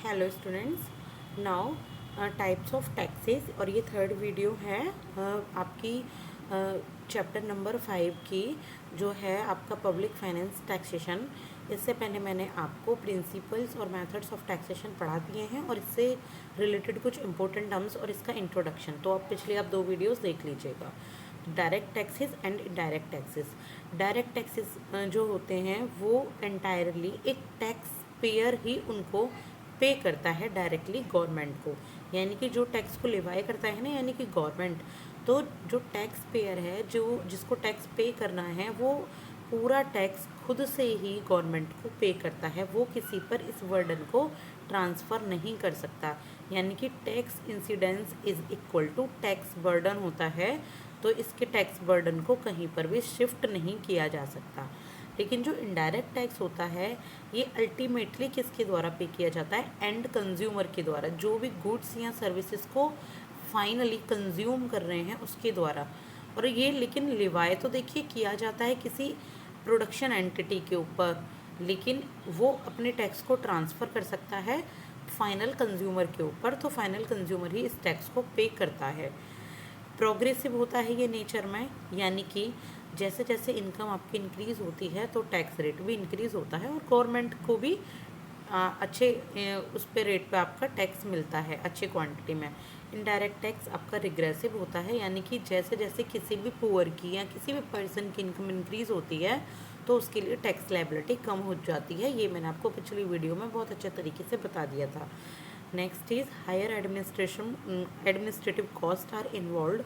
Hello students. Now types of taxes, और ये third video है आपकी चैप्टर नंबर 5 की, जो है आपका पब्लिक फाइनेंस टैक्सेशन। इससे पहले मैंने आपको प्रिंसिपल्स और मेथड्स ऑफ टैक्सेशन पढ़ा दिए हैं और इससे रिलेटेड कुछ इंपॉर्टेंट टर्म्स और इसका इंट्रोडक्शन, तो आप दो वीडियोस देख लीजिएगा। Direct taxes and indirect taxes. Direct taxes जो होते हैं वो एंटायरली एक टैक्स पेयर ही उनको पे करता है डायरेक्टली गवर्नमेंट को, यानी कि जो टैक्स को लिवाई करता है ना, यानी कि गवर्नमेंट। तो जो टैक्स पेयर है, जो जिसको टैक्स पे करना है, वो पूरा टैक्स खुद से ही गवर्नमेंट को पे करता है, वो किसी पर इस बर्डन को ट्रांसफ़र नहीं कर सकता। यानी कि tax incidence is equal to tax burden होता है, तो इसके टैक्स बर्डन को कहीं पर भी शिफ्ट नहीं किया जा सकता। लेकिन जो इनडायरेक्ट टैक्स होता है, ये अल्टीमेटली किसके द्वारा पे किया जाता है? एंड कंज्यूमर के द्वारा, जो भी गुड्स या सर्विसेज को फाइनली कंज्यूम कर रहे हैं उसके द्वारा। और ये लेकिन लिवाय तो देखिए किया जाता है किसी प्रोडक्शन एंटिटी के ऊपर, लेकिन वो अपने टैक्स को ट्रांसफ़र कर सकता है फाइनल कंज्यूमर के ऊपर, तो फाइनल कंज्यूमर ही इस टैक्स को पे करता है। प्रोग्रेसिव होता है ये नेचर में, यानी कि जैसे जैसे इनकम आपकी इंक्रीज़ होती है तो टैक्स रेट भी इंक्रीज़ होता है और गवर्नमेंट को भी अच्छे उस पे रेट पे आपका टैक्स मिलता है अच्छे क्वांटिटी में। इनडायरेक्ट टैक्स आपका रिग्रेसिव होता है, यानी कि जैसे जैसे किसी भी पुअर की या किसी भी पर्सन की इनकम इंक्रीज़ होती है तो उसके लिए टैक्स लायबिलिटी कम हो जाती है। ये मैंने आपको पिछली वीडियो में बहुत अच्छे तरीके से बता दिया था। Next is higher administrative cost are involve.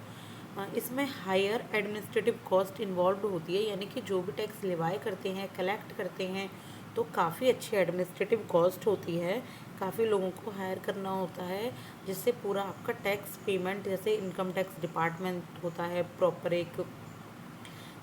इसमें हायर एडमिनिस्ट्रेटिव कॉस्ट इन्वॉल्व होती है, यानी कि जो भी टैक्स लिवाई करते हैं, कलेक्ट करते हैं, तो काफ़ी अच्छी एडमिनिस्ट्रेटिव कॉस्ट होती है। काफ़ी लोगों को हायर करना होता है, जिससे पूरा आपका टैक्स पेमेंट, जैसे इनकम टैक्स डिपार्टमेंट होता है प्रॉपर एक,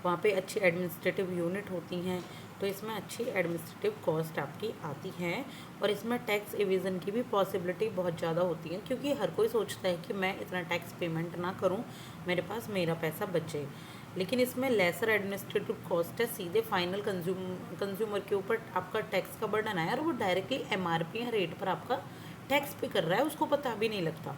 वहाँ पे अच्छी एडमिनिस्ट्रेटिव यूनिट होती हैं, तो इसमें अच्छी एडमिनिस्ट्रेटिव कॉस्ट आपकी आती हैं। और इसमें टैक्स एविज़न की भी पॉसिबिलिटी बहुत ज़्यादा होती है, क्योंकि हर कोई सोचता है कि मैं इतना टैक्स पेमेंट ना करूँ, मेरे पास मेरा पैसा बचे। लेकिन इसमें लेसर एडमिनिस्ट्रेटिव कॉस्ट है, सीधे फाइनल कंज्यूमर के ऊपर आपका टैक्स का बर्डन आया और वो डायरेक्टली एमआरपी या रेट पर आपका टैक्स पे कर रहा है, उसको पता भी नहीं लगता,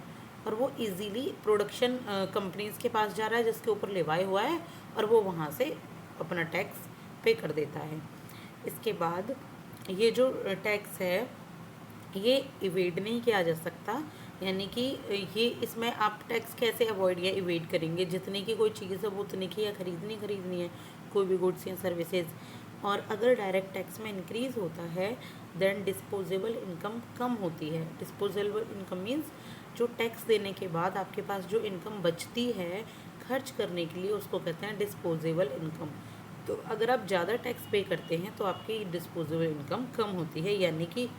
और वो इजीली प्रोडक्शन कंपनीज़ के पास जा रहा है जिसके ऊपर लिवाई हुआ है, और वो वहाँ से अपना टैक्स पे कर देता है। इसके बाद ये जो टैक्स है, ये इवेड नहीं किया जा सकता, यानी कि ये इसमें आप टैक्स कैसे अवॉइड या इवेड करेंगे? जितने की कोई चीज़ है वो उतने की या खरीदनी है, कोई भी गुड्स या सर्विसेज। और अगर डायरेक्ट टैक्स में इंक्रीज़ होता है, देन डिस्पोजेबल इनकम कम होती है। डिस्पोजेबल इनकम मीन्स जो टैक्स देने के बाद आपके पास जो इनकम बचती है खर्च करने के लिए, उसको कहते हैं डिस्पोजेबल इनकम। तो अगर आप ज़्यादा टैक्स पे करते हैं तो आपकी डिस्पोजेबल इनकम कम होती है, यानी कि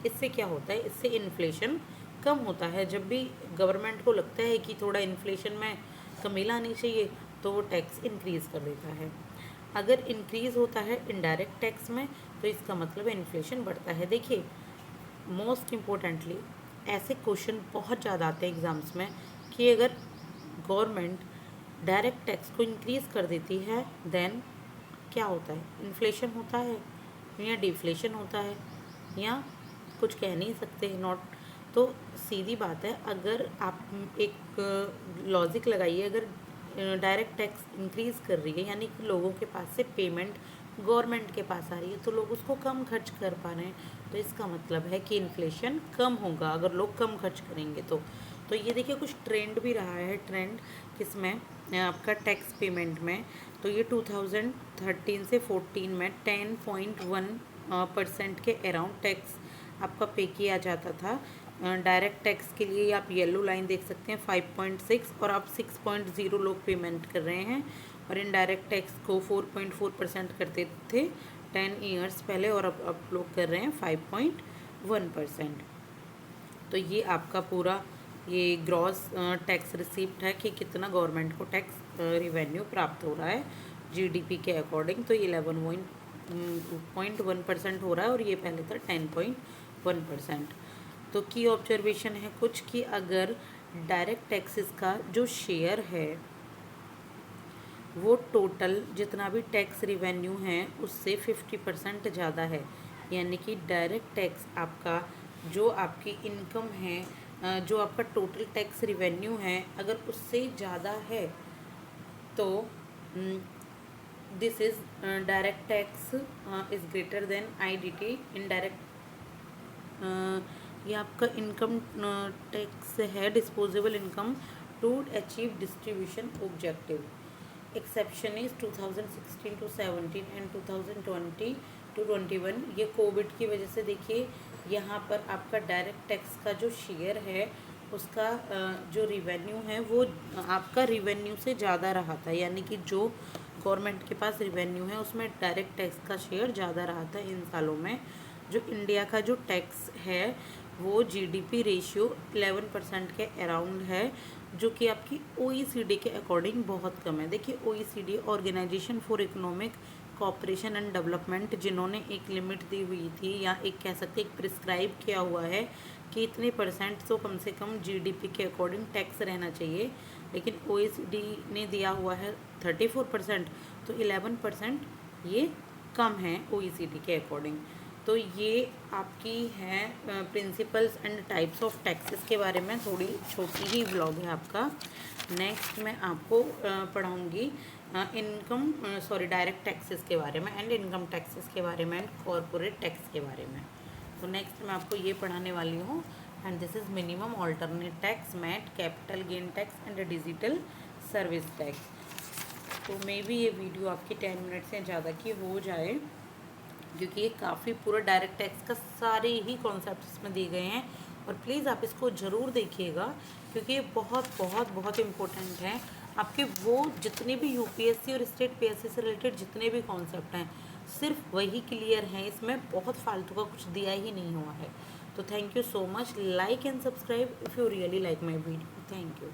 इससे क्या होता है, इससे इन्फ्लेशन कम होता है। जब भी गवर्नमेंट को लगता है कि थोड़ा इन्फ्लेशन में कमी लानी चाहिए, तो वो टैक्स इंक्रीज़ कर देता है। अगर इंक्रीज़ होता है इनडायरेक्ट टैक्स में, तो इसका मतलब इन्फ्लेशन बढ़ता है। देखिए, मोस्ट इम्पोर्टेंटली ऐसे क्वेश्चन बहुत ज़्यादा आते हैं एग्ज़ाम्स में कि अगर गवर्नमेंट डायरेक्ट टैक्स को इंक्रीज़ कर देती है, देन क्या होता है? इन्फ्लेशन होता है या डिफ्लेशन होता है, या कुछ कह नहीं सकते, नॉट। तो सीधी बात है, अगर आप एक लॉजिक लगाइए, अगर डायरेक्ट टैक्स इंक्रीज़ कर रही है, यानी कि लोगों के पास से पेमेंट गवर्नमेंट के पास आ रही है, तो लोग उसको कम खर्च कर पा रहे हैं, तो इसका मतलब है कि इन्फ्लेशन कम होगा अगर लोग कम खर्च करेंगे तो ये देखिए कुछ ट्रेंड भी रहा है। ट्रेंड किसमें? आपका टैक्स पेमेंट में। तो ये 2013 से 14 में 10.1% के अराउंड टैक्स आपका पे किया जाता था। डायरेक्ट टैक्स के लिए आप येलो लाइन देख सकते हैं 5.6, और आप 6.0 लोग पेमेंट कर रहे हैं। और इनडायरेक्ट टैक्स को 4.4% करते थे 10 ईयर्स पहले, और अब लोग कर रहे हैं 5.1%। तो ये आपका पूरा ये ग्रॉस टैक्स रिसीप्ट है कि कितना गवर्नमेंट को टैक्स रिवेन्यू प्राप्त हो रहा है जीडीपी के अकॉर्डिंग। तो 11.1% हो रहा है, और ये पहले था 10.1%। तो की ऑब्जर्वेशन है कुछ कि अगर डायरेक्ट टैक्सेस का जो शेयर है वो टोटल जितना भी टैक्स रिवेन्यू है उससे 50% ज़्यादा है, यानी कि डायरेक्ट टैक्स आपका जो आपकी इनकम है, जो आपका टोटल टैक्स रिवेन्यू है, अगर उससे ज़्यादा है तो this is direct tax is greater than IDT indirect. ये आपका इनकम टैक्स है, disposable income to achieve distribution objective. Exception is 2016 to 17 and 2020 to 21। ये कोविड की वजह से देखिए यहाँ पर आपका डायरेक्ट टैक्स का जो शेयर है उसका जो रिवेन्यू है वो आपका रिवेन्यू से ज़्यादा रहा था, यानी कि जो गवर्नमेंट के पास रिवेन्यू है उसमें डायरेक्ट टैक्स का शेयर ज़्यादा रहा था इन सालों में। जो इंडिया का जो टैक्स है वो जीडीपी रेशियो 11% के अराउंड है, जो कि आपकी ओईसीडी के अकॉर्डिंग बहुत कम है। देखिए OECD organisation for economic cooperation and development, जिन्होंने एक लिमिट दी हुई थी या एक कह सकते एक प्रिस्क्राइब किया हुआ है कि इतने परसेंट तो कम से कम जीडीपी के अकॉर्डिंग टैक्स रहना चाहिए, लेकिन ओईसीडी ने दिया हुआ है 34%, तो 11% ये कम है ओईसीडी के अकॉर्डिंग। तो ये आपकी है principles and types of taxes के बारे में थोड़ी छोटी ही व्लॉग है आपका। नेक्स्ट मैं आपको पढ़ाऊँगी डायरेक्ट टैक्सेस के बारे में एंड इनकम टैक्सेस के बारे में एंड कॉरपोरेट टैक्स के बारे में। तो नेक्स्ट मैं आपको ये पढ़ाने वाली हूँ and this is minimum alternate tax, MAT, capital gain tax and digital service tax. तो मे बी ये वीडियो आपकी 10 मिनट से ज़्यादा की हो जाए, क्योंकि ये काफ़ी पूरा डायरेक्ट टैक्स का सारे ही कॉन्सेप्ट इसमें दिए गए हैं। और प्लीज़ आप इसको ज़रूर देखिएगा, क्योंकि ये बहुत बहुत बहुत इम्पोर्टेंट है। आपके वो जितने भी यूपीएससी और स्टेट पीएससी से रिलेटेड जितने भी कॉन्सेप्ट हैं सिर्फ वही क्लियर हैं, इसमें बहुत फालतू का कुछ दिया ही नहीं हुआ है। तो thank you so much, like and subscribe if you really like my video. Thank you.